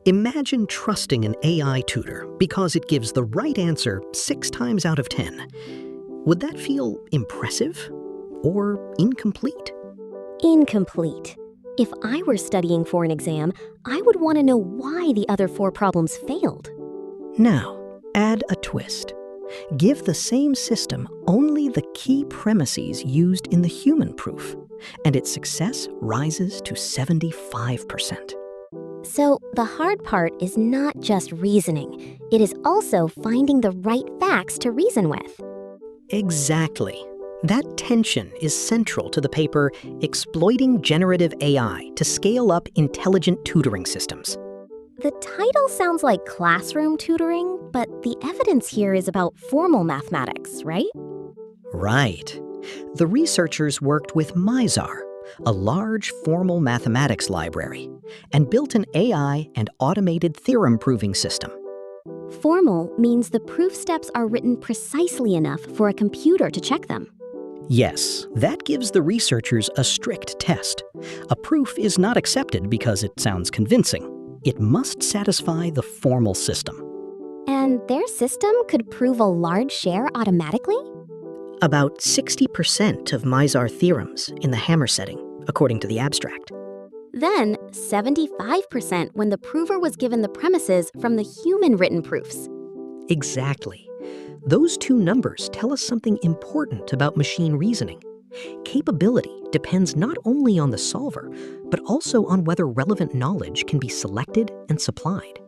Imagine trusting an AI tutor because it gives the right answer 6 times out of 10. Would that feel impressive or incomplete? Incomplete. If I were studying for an exam, I would want to know why the other 4 problems failed. Now, add a twist. Give the same system only the key premises used in the human proof, and its success rises to 75%. So the hard part is not just reasoning. It is also finding the right facts to reason with. Exactly. That tension is central to the paper Exploiting Generative AI to Scale Up Intelligent Tutoring Systems. The title sounds like classroom tutoring, but the evidence here is about formal mathematics, right? Right. The researchers worked with Mizar, a large formal mathematics library, and built an AI and automated theorem-proving system. Formal means the proof steps are written precisely enough for a computer to check them. Yes, that gives the researchers a strict test. A proof is not accepted because it sounds convincing. It must satisfy the formal system. And their system could prove a large share automatically? About 60% of Mizar theorems in the hammer setting, according to the abstract. Then 75% when the prover was given the premises from the human-written proofs. Exactly. Those 2 numbers tell us something important about machine reasoning. Capability depends not only on the solver, but also on whether relevant knowledge can be selected and supplied.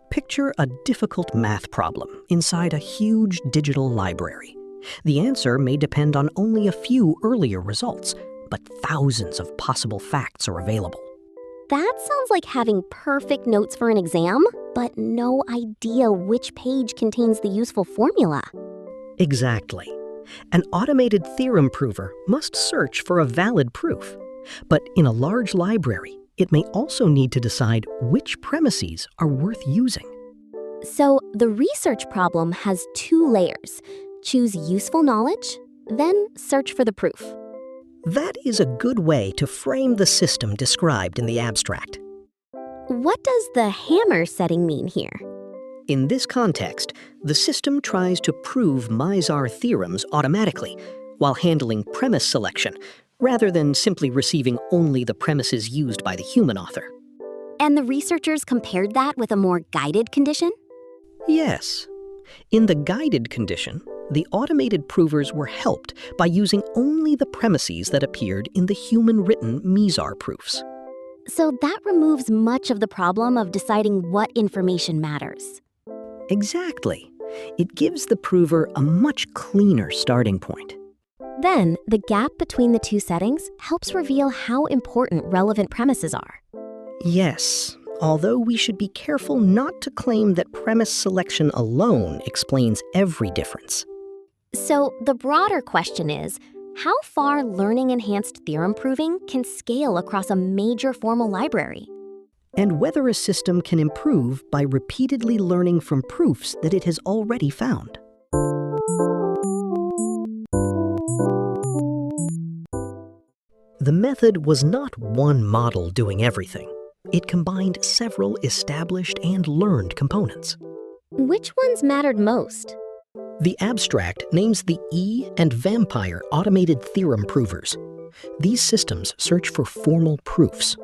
Picture a difficult math problem inside a huge digital library. The answer may depend on only a few earlier results, but thousands of possible facts are available. That sounds like having perfect notes for an exam, but no idea which page contains the useful formula. Exactly. An automated theorem prover must search for a valid proof. But in a large library, it may also need to decide which premises are worth using. So the research problem has 2 layers. Choose useful knowledge, then search for the proof. That is a good way to frame the system described in the abstract. What does the hammer setting mean here? In this context, the system tries to prove Mizar theorems automatically while handling premise selection, rather than simply receiving only the premises used by the human author. And the researchers compared that with a more guided condition? Yes. In the guided condition, the automated provers were helped by using only the premises that appeared in the human-written Mizar proofs. So that removes much of the problem of deciding what information matters. Exactly. It gives the prover a much cleaner starting point. Then, the gap between the 2 settings helps reveal how important relevant premises are. Yes, although we should be careful not to claim that premise selection alone explains every difference. So the broader question is, how far learning-enhanced theorem proving can scale across a major formal library? And whether a system can improve by repeatedly learning from proofs that it has already found. The method was not one model doing everything. It combined several established and learned components. Which ones mattered most? The abstract names the E and Vampire automated theorem provers. These systems search for formal proofs.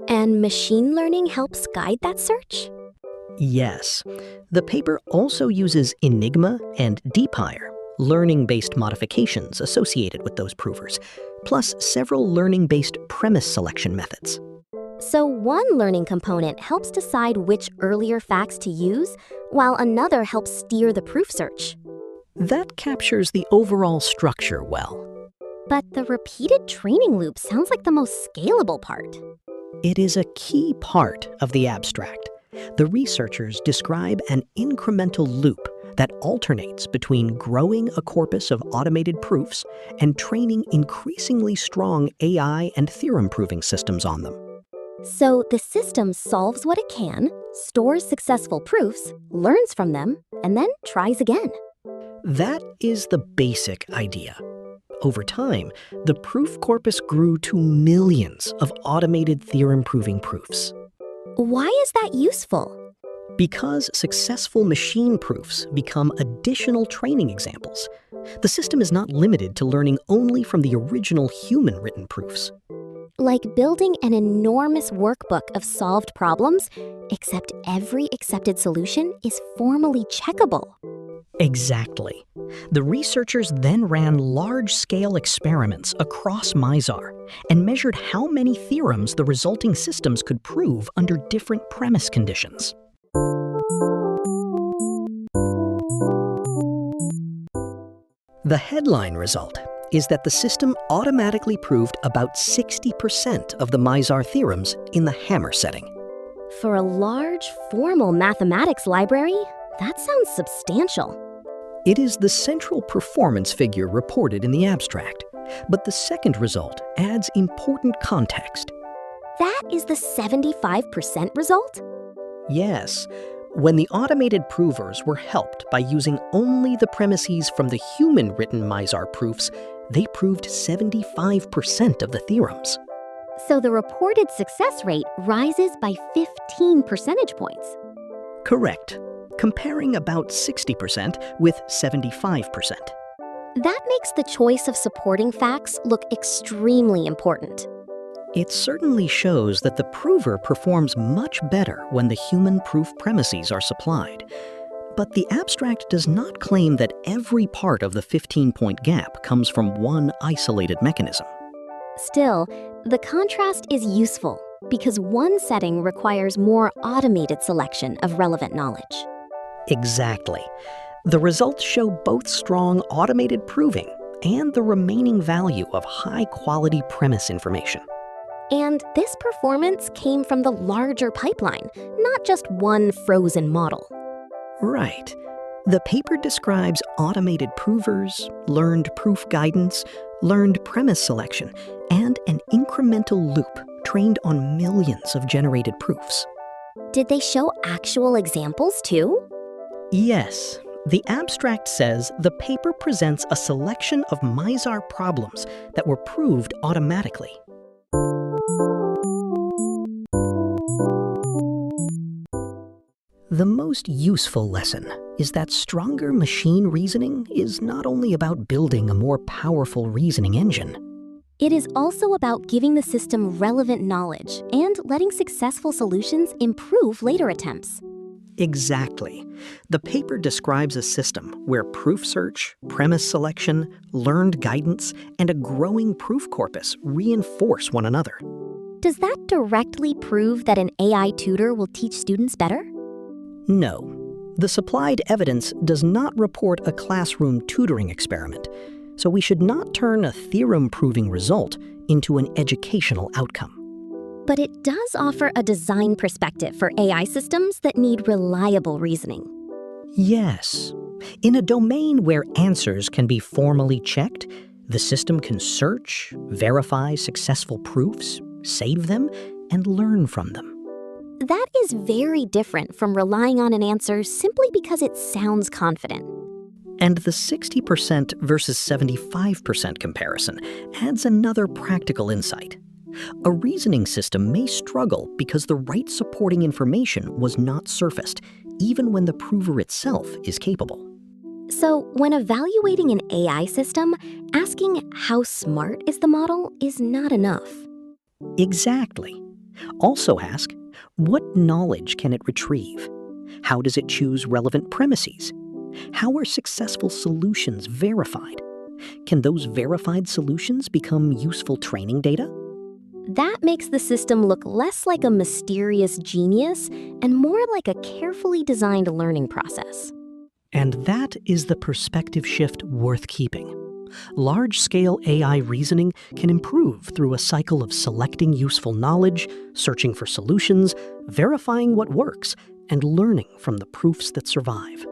And machine learning helps guide that search? Yes. The paper also uses ENIGMA and Deepire, learning-based modifications associated with those provers, plus several learning-based premise selection methods. So one learning component helps decide which earlier facts to use, while another helps steer the proof search. That captures the overall structure well. But the repeated training loop sounds like the most scalable part. It is a key part of the abstract. The researchers describe an incremental loop that alternates between growing a corpus of automated proofs and training increasingly strong AI and theorem-proving systems on them. So the system solves what it can, stores successful proofs, learns from them, and then tries again. That is the basic idea. Over time, the proof corpus grew to millions of automated theorem-proving proofs. Why is that useful? Because successful machine proofs become additional training examples, the system is not limited to learning only from the original human-written proofs. Like building an enormous workbook of solved problems, except every accepted solution is formally checkable. Exactly. The researchers then ran large-scale experiments across Mizar and measured how many theorems the resulting systems could prove under different premise conditions. The headline result is that the system automatically proved about 60% of the Mizar theorems in the hammer setting. For a large, formal mathematics library, that sounds substantial. It is the central performance figure reported in the abstract, but the second result adds important context. That is the 75% result? Yes, when the automated provers were helped by using only the premises from the human-written Mizar proofs, they proved 75% of the theorems. So the reported success rate rises by 15 percentage points. Correct, comparing about 60% with 75%. That makes the choice of supporting facts look extremely important. It certainly shows that the prover performs much better when the human proof premises are supplied. But the abstract does not claim that every part of the 15-point gap comes from one isolated mechanism. Still, the contrast is useful because one setting requires more automated selection of relevant knowledge. Exactly. The results show both strong automated proving and the remaining value of high-quality premise information. And this performance came from the larger pipeline, not just one frozen model. Right. The paper describes automated provers, learned proof guidance, learned premise selection, and an incremental loop trained on millions of generated proofs. Did they show actual examples too? Yes. The abstract says the paper presents a selection of Mizar problems that were proved automatically. The most useful lesson is that stronger machine reasoning is not only about building a more powerful reasoning engine. It is also about giving the system relevant knowledge and letting successful solutions improve later attempts. Exactly. The paper describes a system where proof search, premise selection, learned guidance, and a growing proof corpus reinforce one another. Does that directly prove that an AI tutor will teach students better? No. The supplied evidence does not report a classroom tutoring experiment, so we should not turn a theorem-proving result into an educational outcome. But it does offer a design perspective for AI systems that need reliable reasoning. Yes. In a domain where answers can be formally checked, the system can search, verify successful proofs, save them, and learn from them. That is very different from relying on an answer simply because it sounds confident. And the 60% versus 75% comparison adds another practical insight. A reasoning system may struggle because the right supporting information was not surfaced, even when the prover itself is capable. So, when evaluating an AI system, asking how smart is the model is not enough. Exactly. Also ask, what knowledge can it retrieve? How does it choose relevant premises? How are successful solutions verified? Can those verified solutions become useful training data? That makes the system look less like a mysterious genius and more like a carefully designed learning process. And that is the perspective shift worth keeping. Large-scale AI reasoning can improve through a cycle of selecting useful knowledge, searching for solutions, verifying what works, and learning from the proofs that survive.